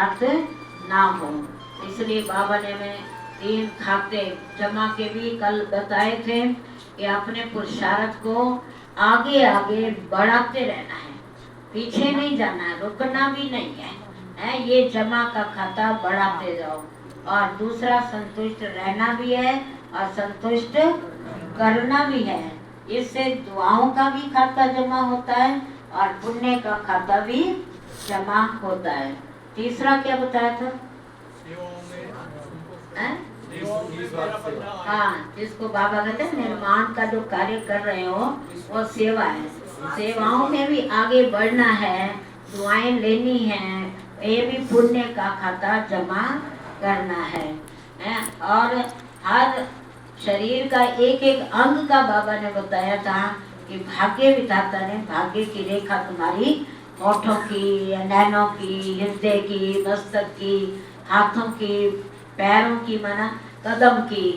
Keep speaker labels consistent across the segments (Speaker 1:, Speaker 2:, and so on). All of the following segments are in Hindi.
Speaker 1: पुरुषार्थ ना हो। इसलिए बाबा ने हमें 3 खाते जमा के भी कल बताए थे कि अपने पुरुषार्थ को आगे आगे बढ़ाते रहना है, पीछे नहीं जाना है, रुकना भी नहीं है, ये जमा का खाता बढ़ाते जाओ। और दूसरा संतुष्ट रहना भी है और संतुष्ट करना भी है। इससे दुआओं का भी खाता जमा होता है और पुण्य का खाता भी जमा होता है। तीसरा क्या बताया था? हाँ, जिसको बाबा कहते हैं निर्माण का जो कार्य कर रहे हो वो सेवा है। सेवाओं में भी आगे बढ़ना है, दुआएं लेनी है, ये भी पुण्य का खाता जमा करना है। और हर शरीर का एक एक अंग का बाबा ने बताया था कि भाग्य विधाता ने भाग्य की रेखा तुम्हारी होठों की, नैनों की, हृदय की, मस्तक की, हाथों की, पैरों की, माना कदम की,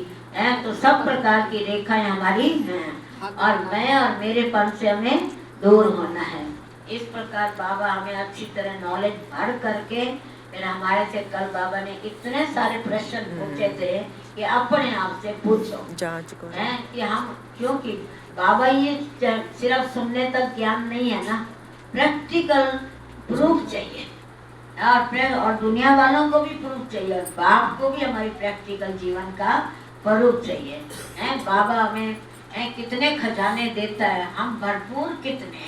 Speaker 1: तो सब प्रकार की रेखाएं हमारी हैं और मैं और मेरे पन से हमें दूर होना है। इस प्रकार बाबा हमें अच्छी तरह नॉलेज भर करके फिर हमारे से कल बाबा ने इतने सारे प्रश्न पूछे थे कि अपने आप से पूछो
Speaker 2: जांच करो
Speaker 1: कि हम, क्योंकि बाबा ये सिर्फ सुनने तक ज्ञान नहीं है ना, प्रैक्टिकल प्रूफ चाहिए और दुनिया वालों को भी प्रूफ चाहिए और बाप को भी हमारी प्रैक्टिकल जीवन का प्रूफ चाहिए। बाबा हमें कितने खजाने देता है, हम भरपूर कितने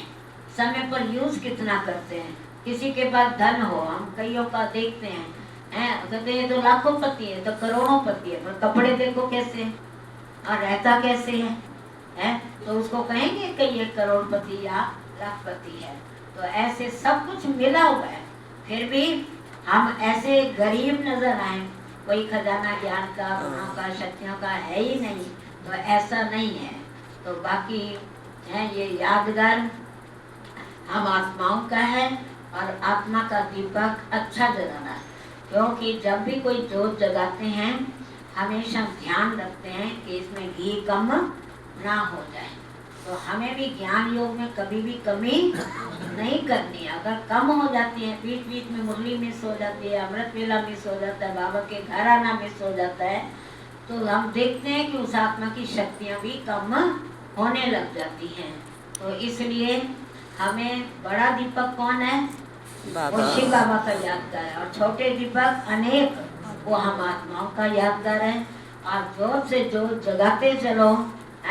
Speaker 1: समय पर यूज कितना करते हैं। किसी के पास धन हो, हम कईयों का देखते हैं कहते हैं तो लाखों पति है तो करोड़ों पति है, पर कपड़े देखो कैसे और रहता कैसे है, तो उसको कहेंगे कि ये करोड़पति या लाखपति है। तो ऐसे सब कुछ मिला हुआ है, फिर भी हम ऐसे गरीब नजर आए, कोई खजाना ज्ञान का, गुणों का, शक्तियों का है ही नहीं, तो ऐसा नहीं है। तो बाकी है ये यादगार हम आत्माओं का है और आत्मा का दीपक अच्छा जलाना है, क्योंकि जब भी कोई जोत जगाते हैं हमेशा ध्यान रखते हैं कि इसमें घी कम ना हो जाए। तो हमें भी ज्ञान योग में कभी भी कमी नहीं करनी है। अगर कम हो जाती है, बीच बीच में मुरली मिस हो जाती है, अमृत वेला मिस हो जाता है, बाबा के घर आना मिस हो जाता है, तो हम देखते हैं कि उस आत्मा की शक्तियाँ भी कम होने लग जाती हैं। तो इसलिए हमें बड़ा दीपक कौन है? वो शिव बाबा का यादगार है, और छोटे दीपक अनेक वो हम आत्माओं का यादगार है। और जोर से जोर जगाते चलो,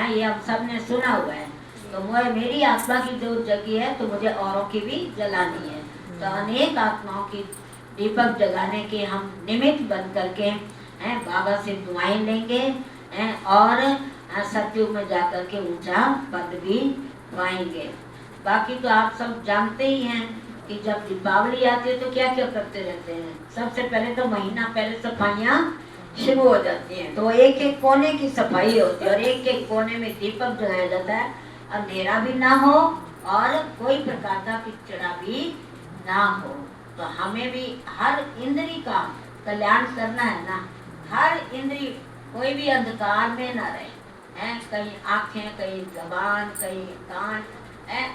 Speaker 1: ये हम सब ने सुना हुआ है। तो मेरी आत्मा की जोत जगी है तो मुझे औरों की भी जलानी है। तो अनेक आत्माओं की दीपक जगाने के हम निमित्त बन करके बाबा से दुआएं लेंगे और सतयुग में जाकर के ऊंचा पद भी पाएंगे। बाकी तो आप सब जानते ही हैं कि जब दीपावली आती है तो क्या क्या करते रहते हैं। सबसे पहले तो महीना पहले सफाइयाँ शुरू हो जाती हैं, तो एक एक कोने की सफाई होती है और एक एक कोने में दीपक जलाया जाता है, अंधेरा भी ना हो और कोई प्रकार का पिचड़ा भी ना हो। तो हमें भी हर इंद्री का कल्याण करना है ना, हर इंद्री कोई भी अंधकार में ना रहे, कहीं आँखें, कहीं जबान, कहीं कान,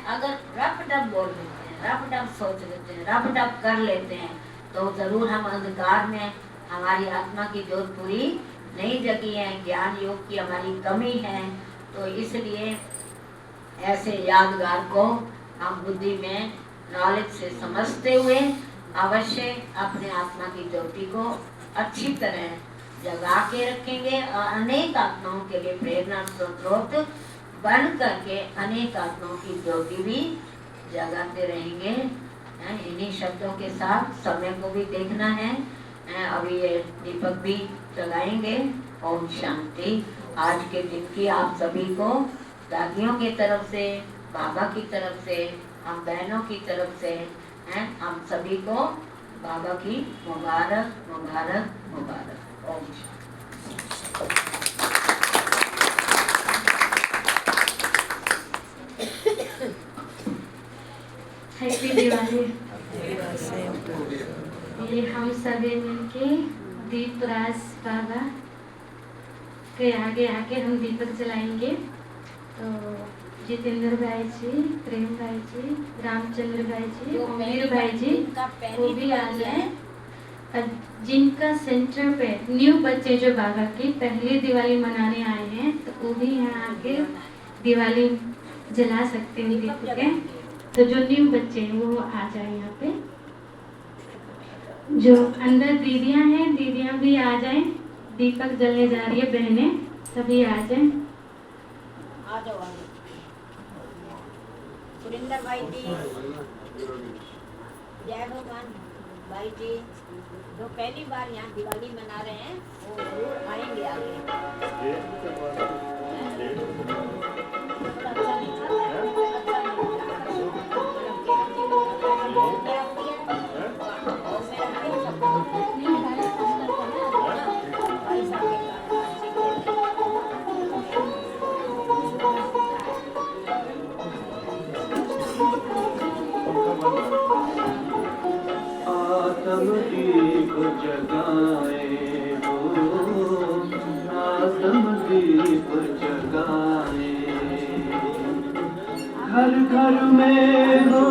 Speaker 1: अगर रफ डब बोल लेते हैं, रफ डब सोच लेते हैं, रफ डब कर लेते हैं, तो जरूर हम अंधकार में, हमारी आत्मा की जोत पूरी नहीं जगी है, ज्ञान योग की हमारी कमी है। तो इसलिए ऐसे यादगार को हम बुद्धि में नॉलेज से समझते हुए अवश्य अपने आत्मा की ज्योति को अच्छी तरह जगा के रखेंगे और अनेक आत्माओं के लिए प्रेरणा स्रोत बन करके अनेक आत्माओं की ज्योति भी जगाते रहेंगे। इन्हीं शब्दों के साथ समय को भी देखना है, अभी ये दीपक भी जलाएंगे। ओम शांति। आज के दिन की आप सभी को दादियों की तरफ से, बाबा की तरफ से, हम बहनों की तरफ से हम सभी को बाबा की मुबारक मुबारक मुबारक। ओम
Speaker 3: हैप्पी दिवाली। ये हम सभी मिलके दीप राज बाबा के आगे आके हम दीपक जलाएंगे। तो जितेंद्र भाई जी, प्रेम भाई जी, रामचंद्र भाई जी, मीर भाई जी वो भी आ जाए जिनका सेंटर पे न्यू बच्चे जो बाबा की पहली दिवाली मनाने आए हैं, तो वो भी यहाँ आके दिवाली जला सकते हैं दीप के। तो जो न्यू बच्चे हैं वो आ जाए यहाँ पे। जो अंदर दीदियाँ हैं, दीदियाँ भी आ जाएं। दीपक जलने जा रही है, बहनें सभी आ जाएं।
Speaker 1: आ जाओ सुरेंद्र भाई जी, जय भगवान भाई जी, जो पहली बार यहाँ दिवाली मना रहे हैं वो जरूर आएंगे आगे। अच्छा नहीं था, अच्छा नहीं
Speaker 2: आत्म दीप जगाए हो, आत्म दीप जगाए, घर घर में हो